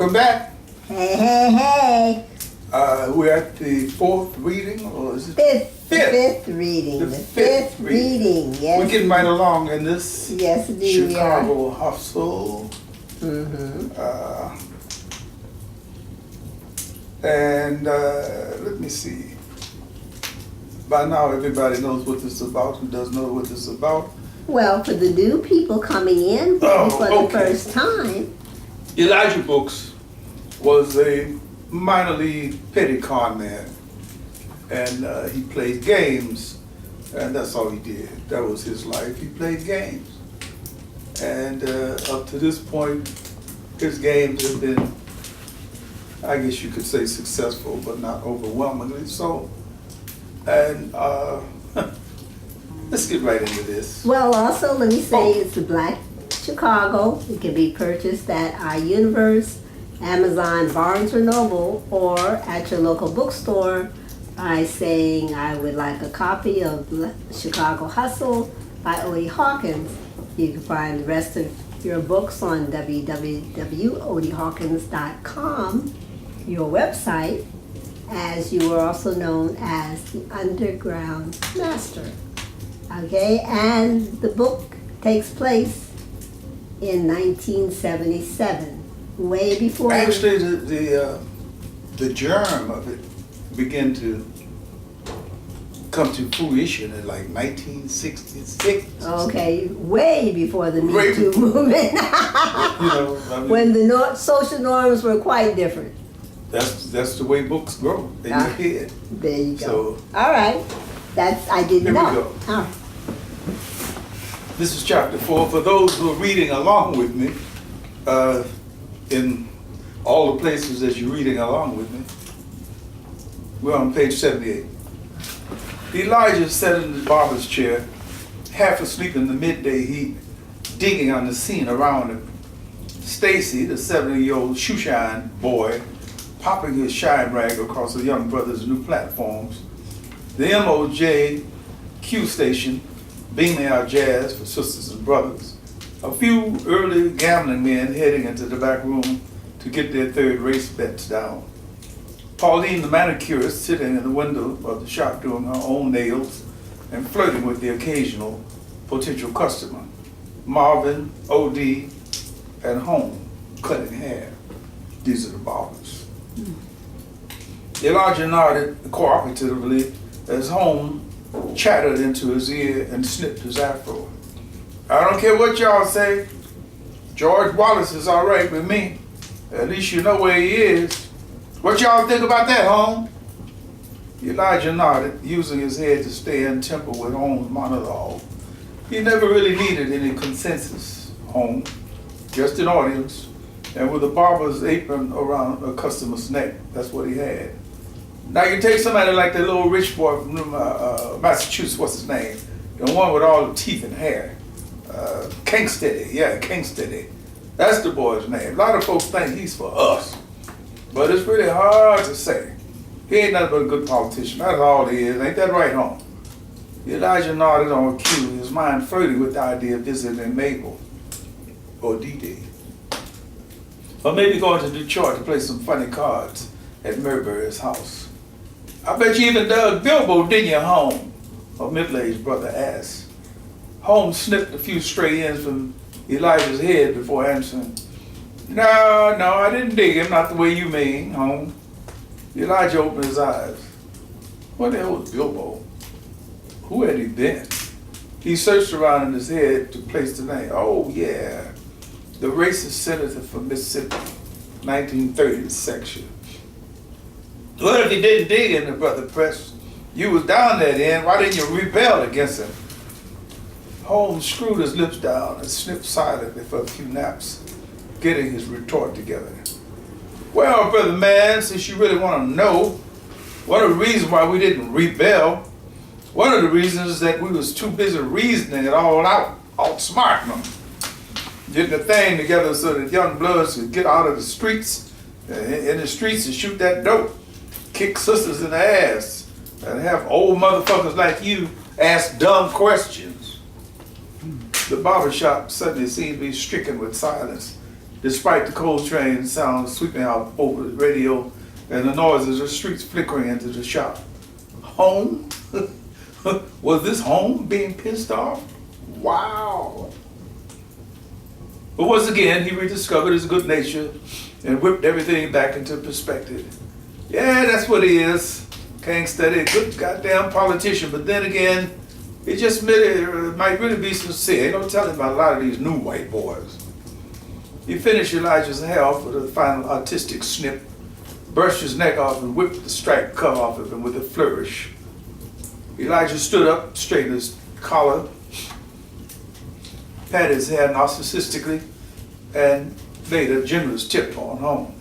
Welcome back. Hey, hey, hey. We're at the fourth reading, or is it? Fifth reading. The fifth reading, yes. We're getting right along in this yes, indeed, Chicago hustle. And let me see. By now, everybody knows what this is about. Who doesn't know what this is about? Well, for the new people coming in for the first time. Elijah Brooks was a minor league petty con man, and he played games, and that's all he did. That was his life. He played games, and up to this point, his games have been, I guess you could say, successful, but not overwhelmingly so. And let's get right into this. Well, also, let me say it's the Black Chicago. It can be purchased at iUniverse, Amazon, Barnes & Noble, or at your local bookstore by saying, I would like a copy of Chicago Hustle by Salena-Hawkins. You can find the rest of your books on www.odihawkins.com, your website, as you are also known as the Underground Master. Okay, and the book takes place in 1977, way before. Actually, the germ of it began to come to fruition in like 1966. Okay, way before the Me Too movement. When the social norms were quite different. That's the way books grow in your head. There you go. So, all right, I didn't know. Here we go. This is chapter 4. For those who are reading along with me, in all the places that you're reading along with me, we're on page 78. Elijah sat in the barber's chair, half asleep in the midday heat, digging on the scene around him. Stacy, the 70-year-old shoeshine boy, popping his shine rag across the young brother's new platforms. The MOJQ station, beaming out jazz for sisters and brothers. A few early gambling men heading into the back room to get their third race bets down. Pauline, the manicurist, sitting in the window of the shop doing her own nails and flirting with the occasional potential customer. Marvin, OD, and Home, cutting hair. These are the barbers. Elijah nodded cooperatively as Home chattered into his ear and snipped his afro. I don't care what y'all say. George Wallace is all right with me. At least you know where he is. What y'all think about that, Home? Elijah nodded, using his head to stay in tempo with Home's monologue. He never really needed any consensus, Home. Just an audience, and with a barber's apron around a customer's neck. That's what he had. Now you take somebody like that little rich boy from Massachusetts, what's his name? The one with all the teeth and hair. Kingsteady. That's the boy's name. A lot of folks think he's for us, but it's really hard to say. He ain't nothing but a good politician. That's all he is. Ain't that right, Home? Elijah nodded on cue, his mind flirting with the idea of visiting Mabel or Dee Dee. Or maybe going to Detroit to play some funny cards at Murbury's house. I bet you even dug Bilbo, didn't you, Home? A middle-aged brother asked. Home snipped a few stray ends from Elijah's head before answering. No, I didn't dig him, not the way you mean, Home. Elijah opened his eyes. What the hell was Bilbo? Who had he been? He searched around in his head to place the name. Oh, yeah. The racist senator from Mississippi, 1930s section. Well, if you didn't dig him, the brother pressed, you was down there then, why didn't you rebel against him? Holmes screwed his lips down and sniffed silently for a few naps, getting his retort together. Well, brother man, since you really want to know, one of the reasons why we didn't rebel, one of the reasons is that we was too busy reasoning it all out, outsmarting them. Getting the thing together so that young bloods could get out of the streets, in the streets and shoot that dope, kick sisters in the ass, and have old motherfuckers like you ask dumb questions. The barbershop suddenly seemed to be stricken with silence despite the coal train sound sweeping out over the radio and the noises of the streets flickering into the shop. Home? Was this home being pissed off? Wow. But once again, he rediscovered his good nature and whipped everything back into perspective. Yeah, that's what he is. Can't study, good goddamn politician, but then again, he just might really be sincere. Ain't no telling about a lot of these new white boys. He finished Elijah's hair off with a final artistic snip, brushed his neck off and whipped the striped cover off of him with a flourish. Elijah stood up, straightened his collar, patted his hair narcissistically, and laid a generous tip on Home.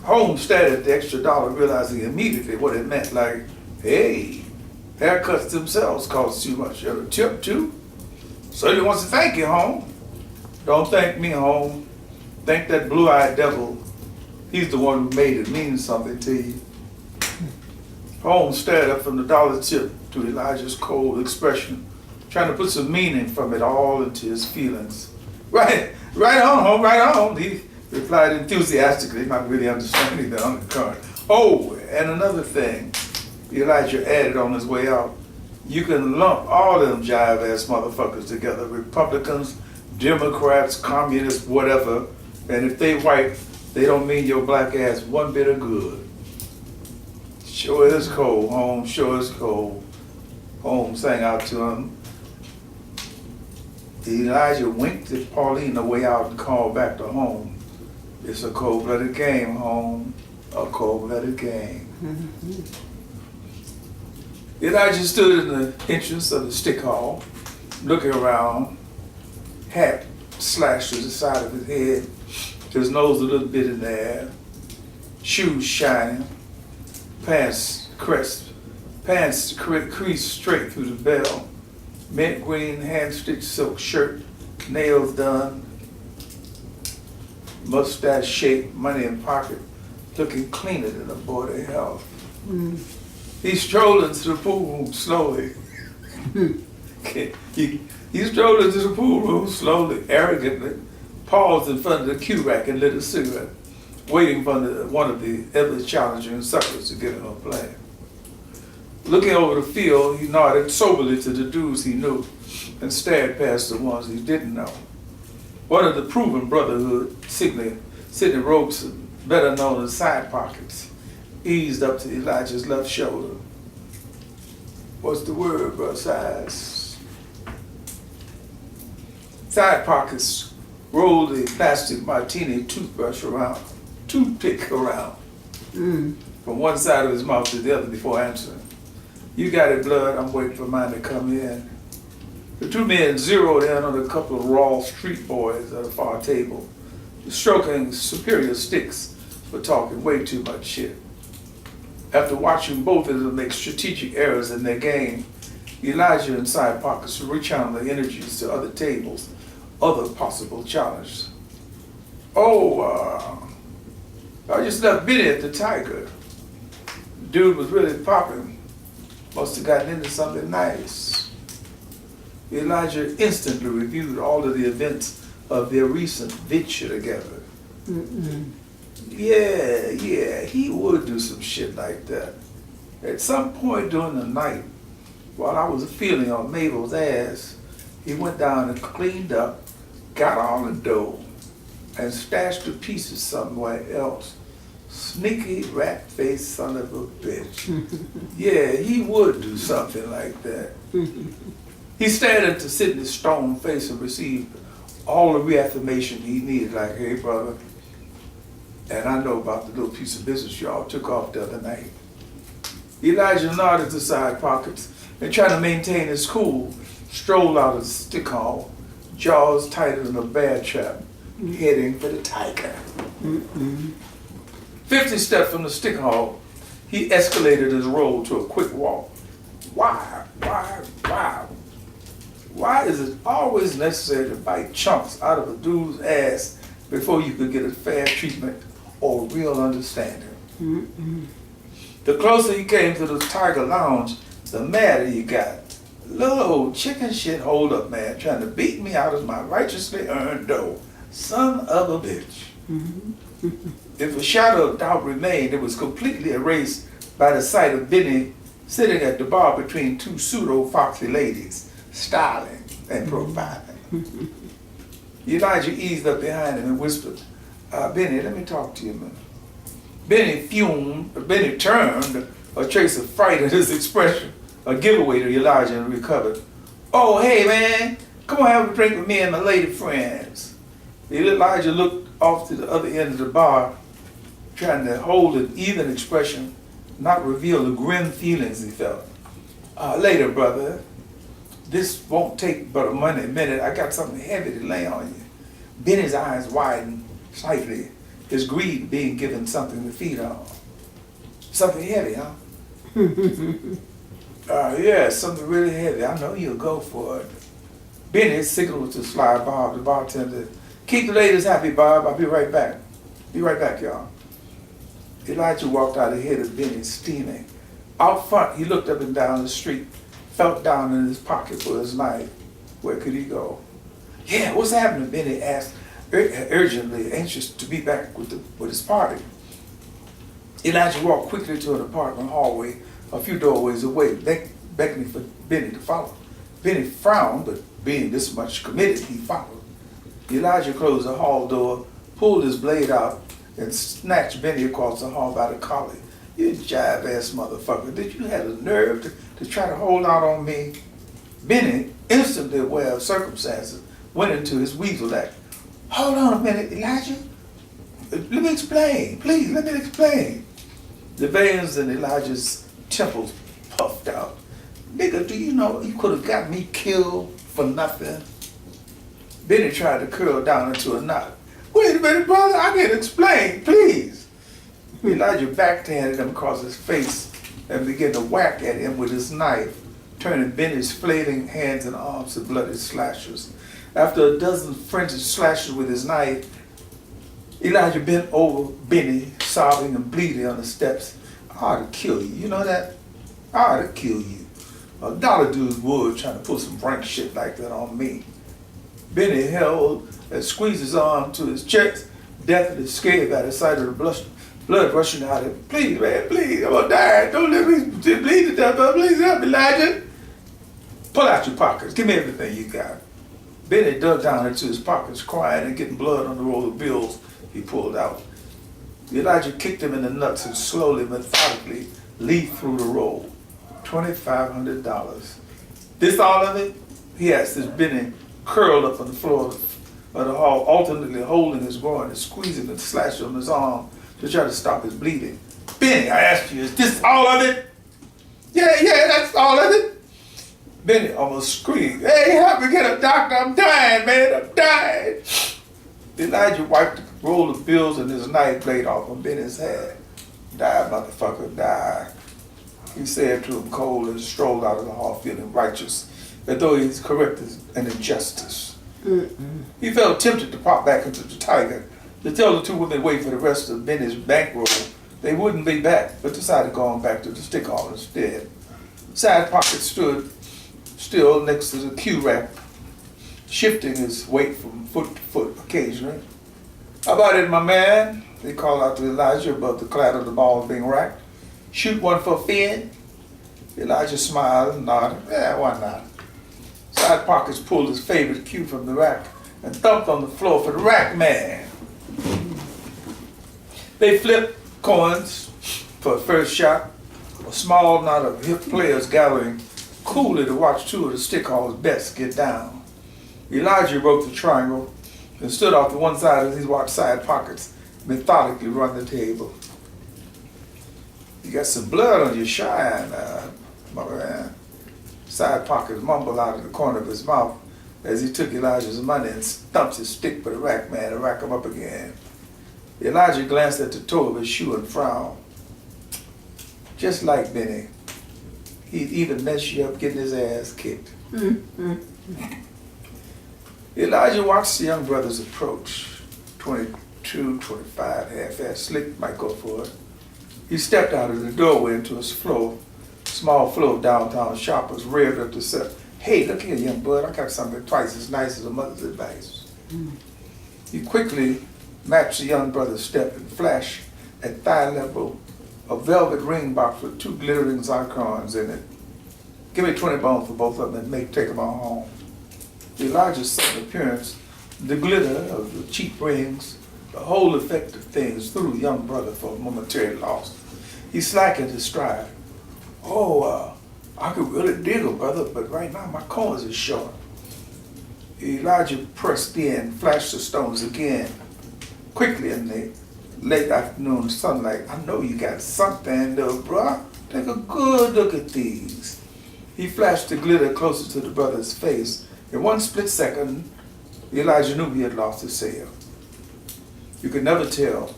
Home stared at the extra dollar, realizing immediately what it meant, like, hey, haircuts themselves cost too much. A tip too? Certainly wants to thank you, Home. Don't thank me, Home. Thank that blue-eyed devil. He's the one who made it mean something to you. Holmes stared up from the dollar tip to Elijah's cold expression, trying to put some meaning from it all into his feelings. Right on, Holmes, right on, he replied enthusiastically, not really understanding the undercurrent. Oh, and another thing, Elijah added on his way out, you can lump all them jive-ass motherfuckers together, Republicans, Democrats, communists, whatever, and if they white, they don't mean your black ass one bit of good. Sure is cold, Holmes, sure is cold. Holmes sang out to him. Elijah winked at Pauline the way out and called back to home. It's a cold-blooded game, Home, a cold-blooded game. Elijah stood in the entrance of the stick hall, looking around, hat slashed to the side of his head, his nose a little bit in the air, shoes shining, pants creased straight through the bell, mint green hand-stitched silk shirt, nails done, mustache shaped, money in pocket, looking cleaner than a boy to hell. He strolled into the pool room slowly. He strolled into the pool room slowly, arrogantly, paused in front of the cue rack and lit a cigarette, waiting for one of the ever-challenging suckers to get in on play. Looking over the field, he nodded soberly to the dudes he knew and stared past the ones he didn't know. One of the proven brotherhood, Sidney Ropes, better known as Side Pockets, eased up to Elijah's left shoulder. What's the word, bro? Size. Side Pockets rolled a plastic martini toothpick around from one side of his mouth to the other before answering. You got it, blood. I'm waiting for mine to come in. The two men zeroed in on a couple of raw street boys at a far table, stroking superior sticks for talking way too much shit. After watching both of them make strategic errors in their game, Elijah and Side Pockets rechanneled their energies to other tables, other possible challenges. I just left Benny at the Tiger. Dude was really popping. Must have gotten into something nice. Elijah instantly reviewed all of the events of their recent venture together. Yeah, he would do some shit like that. At some point during the night, while I was feeling on Mabel's ass, he went down and cleaned up, got all the dough, and stashed the pieces somewhere else. Sneaky rat-faced son of a bitch. Yeah, he would do something like that. He stared into Sidney's stone face and received all the reaffirmation he needed, like, hey, brother, and I know about the little piece of business y'all took off the other night. Elijah nodded to Side Pockets and, trying to maintain his cool, strolled out of the stick hall, jaws tighter than a bear trap, heading for the Tiger. 50 steps from the stick hall, he escalated his roll to a quick walk. Why is it always necessary to bite chunks out of a dude's ass before you could get a fair treatment or real understanding? The closer he came to the Tiger Lounge, the madder he got. Little old chicken shit hold up man trying to beat me out of my righteously earned dough. Son of a bitch. If a shadow of doubt remained, it was completely erased by the sight of Benny sitting at the bar between two pseudo-foxy ladies, styling and profiling. Elijah eased up behind him and whispered, Benny, let me talk to you a minute. Benny fumed, Benny turned, a trace of fright in his expression, a giveaway to Elijah, and recovered. Oh, hey man, come on have a drink with me and my lady friends. Elijah looked off to the other end of the bar, trying to hold an even expression, not reveal the grim feelings he felt. Later, brother, this won't take but a minute. I got something heavy to lay on you. Benny's eyes widened slightly, his greed being given something to feed on. Something heavy, huh? Yeah, something really heavy. I know you'll go for it. Benny signaled to Sly Bob, the bartender. Keep the ladies happy, Bob. I'll be right back. Be right back, y'all. Elijah walked out ahead of Benny, steaming. Out front, he looked up and down the street, felt down in his pocket for his knife. Where could he go? Yeah, what's happening? Benny asked, urgently, anxious to be back with his party. Elijah walked quickly to an apartment hallway a few doorways away, beckoning for Benny to follow. Benny frowned, but being this much committed, he followed. Elijah closed the hall door, pulled his blade out, and snatched Benny across the hall by the collar. You jive-ass motherfucker, did you have the nerve to try to hold out on me? Benny, instantly aware of circumstances, went into his weasel act. Hold on a minute, Elijah. Let me explain, please, let me explain. The veins in Elijah's temples puffed out. Nigga, do you know you could have got me killed for nothing? Benny tried to curl down into a knot. Wait a minute, brother, I can explain, please. Elijah backhanded him across his face and began to whack at him with his knife, turning Benny's flaying hands and arms to bloody slashes. After a dozen frenzied slashes with his knife, Elijah bent over Benny, sobbing and bleeding on the steps. I ought to kill you, you know that? I ought to kill you. A dollar dude would trying to put some rank shit like that on me. Benny held and squeezed his arm to his chest, deathly scared by the sight of the blood rushing out of him. Please, man, please, I'm gonna die. Don't let me bleed to death, but please help me, Elijah. Pull out your pockets. Give me everything you got. Benny dug down into his pockets, crying and getting blood on the roll of bills he pulled out. Elijah kicked him in the nuts and slowly, methodically leafed through the roll. $2,500. This all of it? He asked as Benny curled up on the floor of the hall, alternately holding his groin and squeezing the slash on his arm to try to stop his bleeding. Benny, I asked you, is this all of it? Yeah, that's all of it. Benny almost screamed, hey, help me get a doctor, I'm dying, man, I'm dying. Elijah wiped the roll of bills and his knife blade off on Benny's head. Die, motherfucker, die. He said to him cold and strolled out of the hall feeling righteous, as though he's corrected an injustice. He felt tempted to pop back into the Tiger, to tell the two women wait for the rest of Benny's bankroll. They wouldn't be back, but decided going back to the stick hall instead. Side Pocket stood still next to the cue rack, shifting his weight from foot to foot occasionally. How about it, my man? They called out to Elijah above the clatter of the balls being racked. Shoot one for Finn? Elijah smiled and nodded. Yeah, why not? Side Pockets pulled his favorite cue from the rack and thumped on the floor for the rack man. They flipped coins for a first shot. A small knot of hip players gathering coolly to watch two of the stick hall's best get down. Elijah broke the triangle and stood off to one side as he watched Side Pockets methodically run the table. You got some blood on your shine, my man. Side Pockets mumbled out of the corner of his mouth as he took Elijah's money and stumped his stick for the rack man to rack him up again. Elijah glanced at the toe of his shoe and frowned. Just like Benny, he'd even mess you up getting his ass kicked. Elijah watched the young brothers approach. 22, 25, half-ass slick, might go for it. He stepped out of the doorway into his small flow of downtown shoppers, revved up to say, hey, look here, young bud, I got something twice as nice as a mother's advice. He quickly matched the young brother's step and flashed at thigh level a velvet ring box with 2 glittering zircons in it. Give me 20 bones for both of them and take them all home. Elijah's sudden appearance, the glitter of the cheap rings, the whole effect of things threw the young brother for a momentary loss. He slackened his stride. Oh, I could really dig him, brother, but right now my corners is short. Elijah pressed in, flashed the stones again. Quickly in the late afternoon sunlight, I know you got something, though, bruh. Take a good look at these. He flashed the glitter closer to the brother's face. In one split second, Elijah knew he had lost his sale. You could never tell.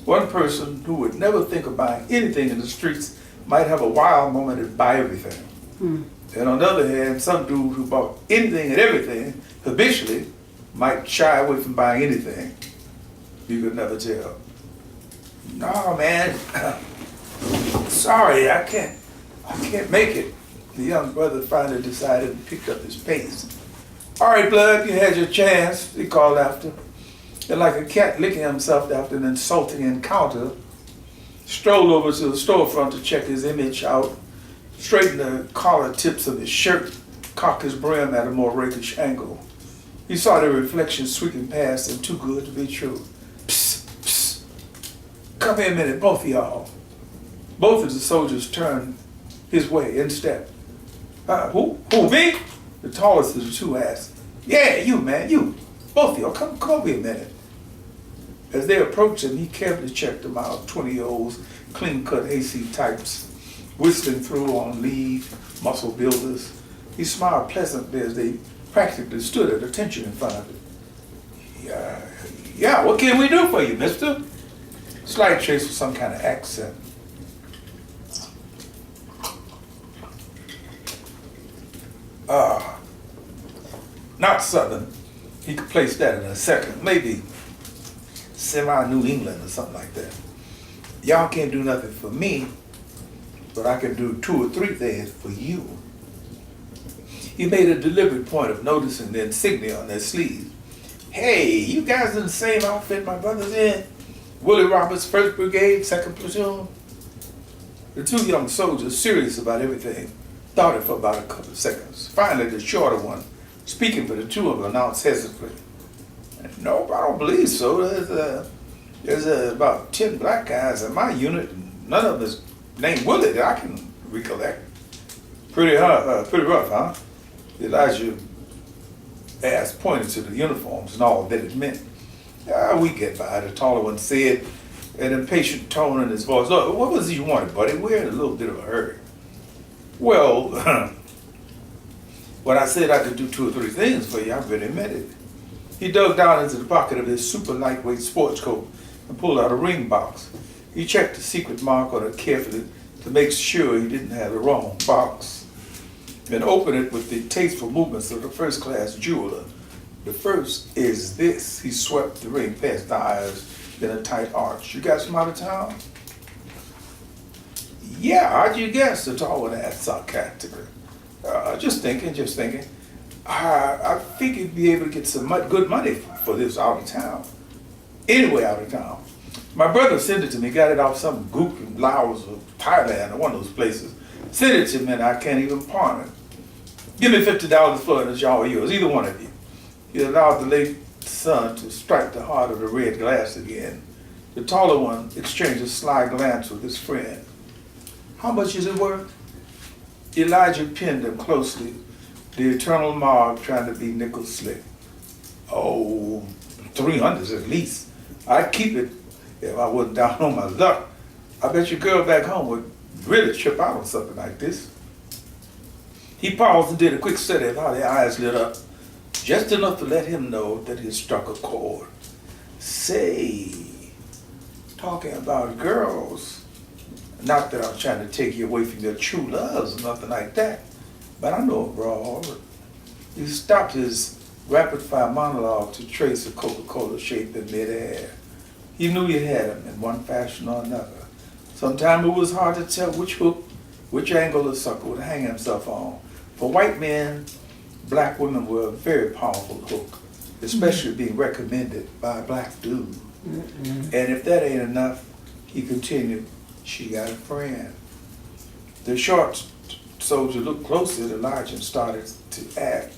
One person who would never think of buying anything in the streets might have a wild moment and buy everything. And on the other hand, some dude who bought anything and everything habitually might shy away from buying anything. You could never tell. No, man. Sorry, I can't make it. The young brother finally decided and picked up his pace. All right, Blood, you had your chance, he called after. And like a cat licking himself after an insulting encounter, strolled over to the storefront to check his image out, straighten the collar tips of his shirt, cock his brim at a more rakish angle. He saw the reflection sweeping past and too good to be true. Psst, psst. Come here a minute, both of y'all. Both of the soldiers turned his way in step. Who, me? The tallest of the two asked. Yeah, you, man, you. Both of y'all, come over here a minute. As they approached him, he carefully checked them out, 20-year-olds, clean-cut AC types, whistling through on lead, muscle builders. He smiled pleasantly as they practically stood at attention in front of him. Yeah, what can we do for you, mister? Slight trace of some kind of accent. Not Southern. He could place that in a second. Maybe semi-New England or something like that. Y'all can't do nothing for me, but I can do 2 or 3 things for you. He made a deliberate point of noticing the insignia on their sleeves. Hey, you guys in the same outfit my brother's in? Willie Roberts, 1st Brigade, 2nd Platoon? The 2 young soldiers, serious about everything, thought it for about a couple of seconds. Finally, the shorter one, speaking for the 2 of them, announced hesitantly, "No, I don't believe so. There's about 10 black guys in my unit, and none of them is named Willie that I can recollect." Pretty rough, huh? Elijah asked, pointing to the uniforms and all that it meant. We get by, the taller one said, an impatient tone in his voice. Look, what was it you wanted, buddy? We're in a little bit of a hurry. Well, when I said I could do 2 or 3 things for you, I really meant it. He dug down into the pocket of his super lightweight sports coat and pulled out a ring box. He checked the secret mark on it carefully to make sure he didn't have the wrong box, and opened it with the tasteful movements of a first-class jeweler. The first is this. He swept the ring past the eyes in a tight arch. You guys from out of town? Yeah, how'd you guess? The tall one asked sarcastically. Just thinking. I think you'd be able to get some good money for this out of town. Anyway, out of town. My brother sent it to me, got it off some gook in Laos or Thailand or one of those places. Sent it to me and I can't even pawn it. Give me $50 for it, it's all yours, either one of you. He allowed the late sun to strike the heart of the red glass again. The taller one exchanged a sly glance with his friend. How much is it worth? Elijah pinned him closely, the eternal Mark trying to be nickel slick. Oh, 300s at least. I'd keep it if I wasn't down on my luck. I bet your girl back home would really trip out on something like this. He paused and did a quick study of how their eyes lit up, just enough to let him know that he had struck a chord. Say, talking about girls, not that I'm trying to take you away from your true loves or nothing like that, but I know a broad. He stopped his rapid-fire monologue to trace a Coca-Cola shape in midair. He knew you had him in one fashion or another. Sometimes it was hard to tell which hook, which angle the sucker would hang himself on. For white men, black women were a very powerful hook. especially being recommended by a black dude. And if that ain't enough, he continued, she got a friend. The short soldier looked closely at Elijah and started to ask,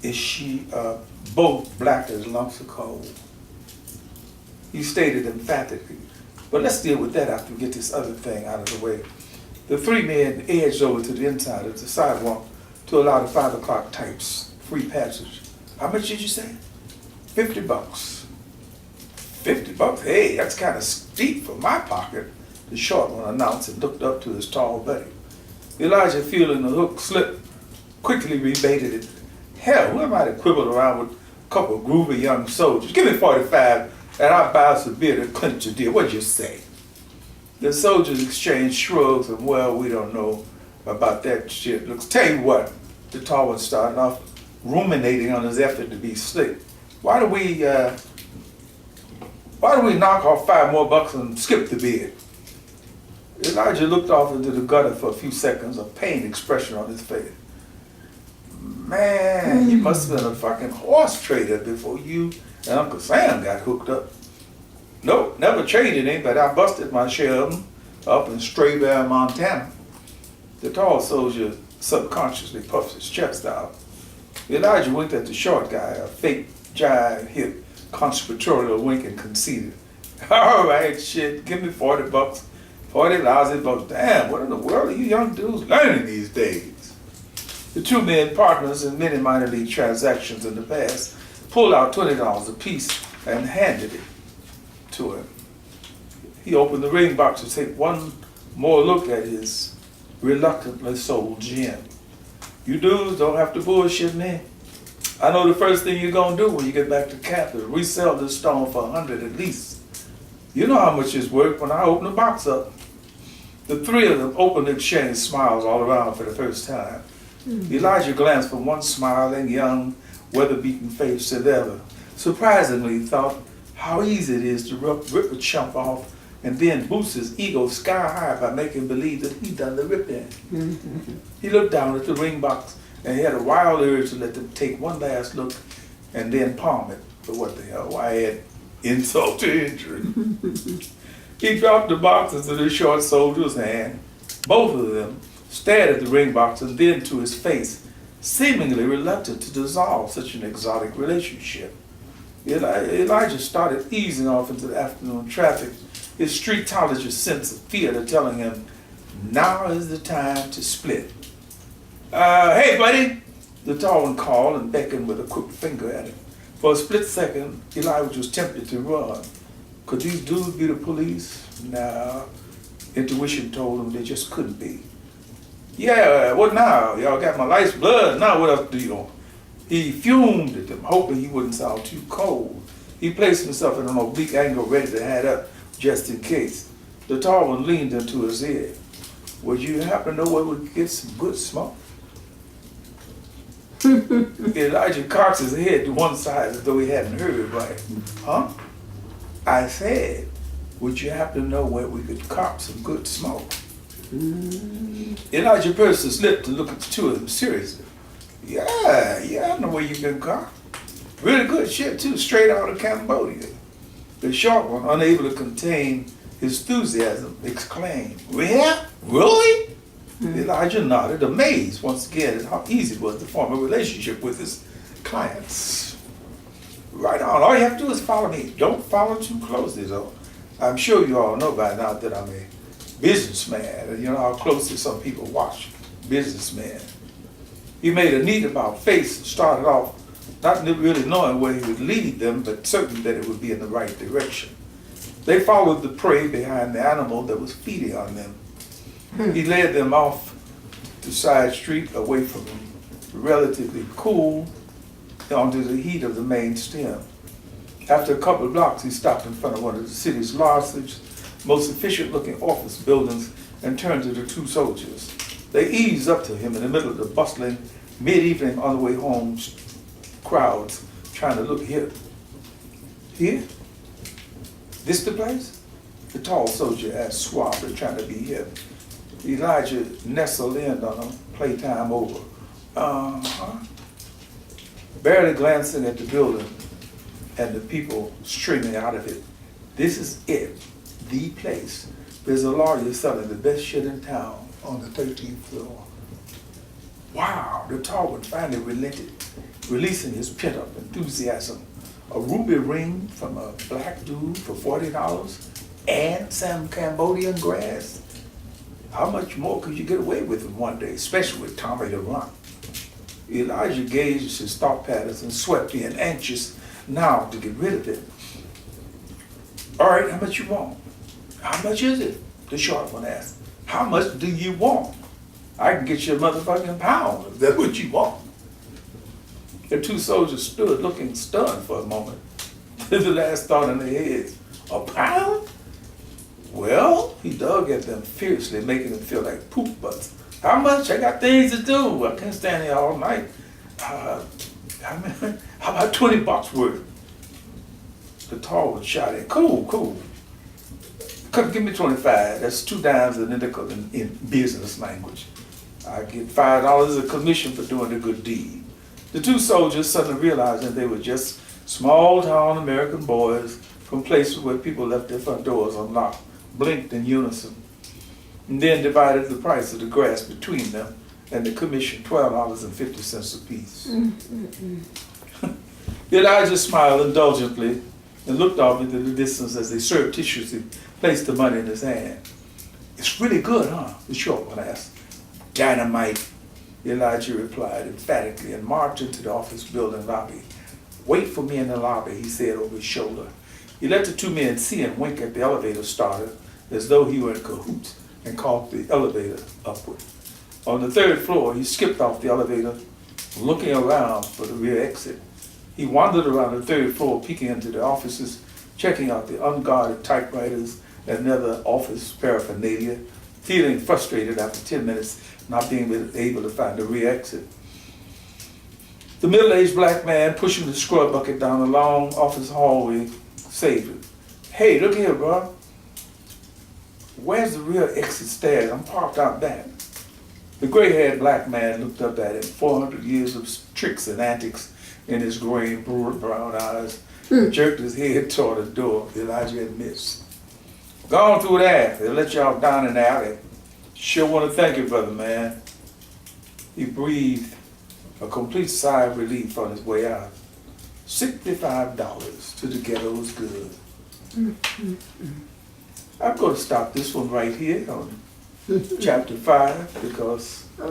is she both black as lumps of coal? He stated emphatically, but let's deal with that after we get this other thing out of the way. The three men edged over to the inside of the sidewalk to allow the 5 o'clock types free passage. How much did you say? $50. $50? Hey, that's kind of steep for my pocket, the short one announced and looked up to his tall buddy. Elijah, feeling the hook slip, quickly rebated it. Hell, who am I to quibble around with a couple of groovy young soldiers? Give me 45 and I'll buy us a beer to clinch the deal. What'd you say? The soldiers exchanged shrugs and, well, we don't know about that shit. Look, tell you what, the tall one started off ruminating on his effort to be slick. Why do we knock off $5 more and skip the bid? Elijah looked off into the gutter for a few seconds, a pained expression on his face. Man, you must have been a fucking horse trader before you and Uncle Sam got hooked up. Nope, never traded any, but I busted my share of them up in Straybear, Montana. The tall soldier subconsciously puffed his chest out. Elijah winked at the short guy, a fake, jive, hip, conspiratorial wink, and conceded. All right, shit, give me $40. 40 lousy bucks. Damn, what in the world are you young dudes learning these days? The two men, partners in many minor league transactions in the past, pulled out $20 apiece and handed it to him. He opened the ring box to take one more look at his reluctantly sold gem. You dudes don't have to bullshit me. I know the first thing you're gonna do when you get back to camp is resell this stone for 100 at least. You know how much it's worth when I open the box up. The three of them openly exchanged smiles all around for the first time. Elijah glanced from one smiling, young, weather-beaten face to the other. Surprisingly, he thought how easy it is to rip a chump off and then boost his ego sky high by making believe that he done the ripping. He looked down at the ring box and he had a wild urge to let them take one last look and then palm it. But what the hell, why add insult to injury? He dropped the box into the short soldier's hand. Both of them stared at the ring box and then to his face, seemingly reluctant to dissolve such an exotic relationship. Elijah started easing off into the afternoon traffic, his streetologist sense of theater telling him, now is the time to split. Hey, buddy, the tall one called and beckoned with a quick finger at him. For a split second, Elijah was tempted to run. Could these dudes be the police? No. Intuition told him they just couldn't be. Yeah, what now? Y'all got my life's blood. Now what else do you want? He fumed at them, hoping he wouldn't sound too cold. He placed himself in an oblique angle ready to head up just in case. The tall one leaned into his ear. Would you happen to know where we could get some good smoke? Elijah cocked his head to one side as though he hadn't heard it right. Huh? I said, would you happen to know where we could cop some good smoke? Elijah pursed his lip to look at the two of them seriously. Yeah, I know where you can cop. Really good shit too, straight out of Cambodia. The short one, unable to contain his enthusiasm, exclaimed, yeah, really? Elijah nodded, amazed once again at how easy it was to form a relationship with his clients. Right on, all you have to do is follow me. Don't follow too closely though. I'm sure you all know by now that I'm a businessman, and you know how closely some people watch businessmen. He made a neat about face and started off not really knowing where he would lead them, but certain that it would be in the right direction. They followed the prey behind the animal that was feeding on them. He led them off the side street away from relatively cool onto the heat of the main stem. After a couple of blocks, he stopped in front of one of the city's largest, most efficient-looking office buildings and turned to the two soldiers. They eased up to him in the middle of the bustling, mid-evening on the way home crowds trying to look hip. Here? This the place? The tall soldier asked suavely, trying to be hip. Elijah nestled in on him, playtime over. Uh-huh. barely glancing at the building and the people streaming out of it. This is it, the place. There's a lawyer selling the best shit in town on the 13th floor. Wow, the tall one finally relented, releasing his pent-up enthusiasm. A ruby ring from a black dude for $40 and some Cambodian grass. How much more could you get away with in one day, especially with Tommy the Runt? Elijah gauged his thought patterns and swept in, anxious now to get rid of it. All right, how much you want? How much is it? The short one asked. How much do you want? I can get you a motherfucking pound if that's what you want. The two soldiers stood looking stunned for a moment. The last thought in their heads, a pound? Well, he dug at them fiercely, making them feel like poop butts. How much? I got things to do. I can't stand here all night. How about $20 worth? The tall one shouted, cool. Come give me 25. That's 2 dimes a nickel in business language. I get $5 a commission for doing a good deed. The two soldiers suddenly realized that they were just small-town American boys from places where people left their front doors unlocked, blinked in unison, and then divided the price of the grass between them and the commission, $12.50 apiece. Elijah smiled indulgently and looked off into the distance as they surreptitiously placed the money in his hand. It's really good, huh? The short one asked. Dynamite, Elijah replied emphatically and marched into the office building lobby. Wait for me in the lobby, he said over his shoulder. He let the two men see and wink at the elevator starter as though he were in cahoots and called the elevator upward. On the 3rd floor, he skipped off the elevator, looking around for the rear exit. He wandered around the 3rd floor, peeking into the offices, checking out the unguarded typewriters and other office paraphernalia, feeling frustrated after 10 minutes not being able to find the rear exit. The middle-aged black man pushing the scrub bucket down the long office hallway saved him. Hey, look here, bro. Where's the rear exit stairs? I'm parked out back. The gray-haired black man looked up at him, 400 years of tricks and antics in his gray brown eyes, jerked his head toward the door Elijah had missed. Go on through there. They'll let y'all down in the alley. Sure want to thank you, brother, man. He breathed a complete sigh of relief on his way out. $65 to the ghetto's good. I'm going to stop this one right here on chapter 5 because I've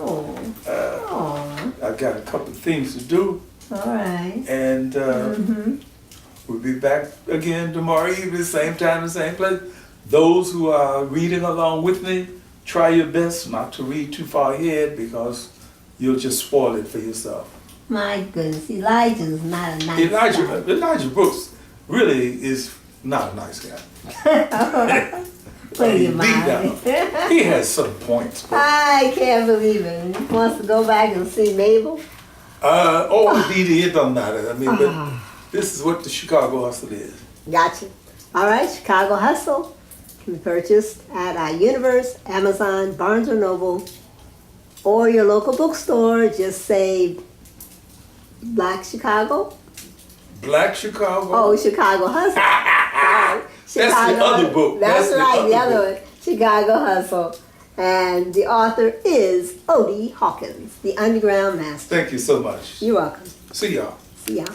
got a couple of things to do. All right. And we'll be back again tomorrow evening, same time, same place. Those who are reading along with me, try your best not to read too far ahead because you'll just spoil it for yourself. My goodness, Elijah's not a nice guy. Elijah Brooks really is not a nice guy. What do you Deep mind? down, he has some points. But, I can't believe it. He wants to go back and see Mabel. indeed, it doesn't matter. I mean, but this is what the Chicago Hustle is. Gotcha. All right, Chicago Hustle can be purchased at iUniverse, Amazon, Barnes & Noble, or your local bookstore. Just say Black Chicago. Black Chicago. Oh, Chicago Hustle. Sorry. That's the other book. That's right, the other one. Chicago Hustle. And the author is Salena-Hawkins, the Underground Master. Thank you so much. You're welcome. See y'all. See ya.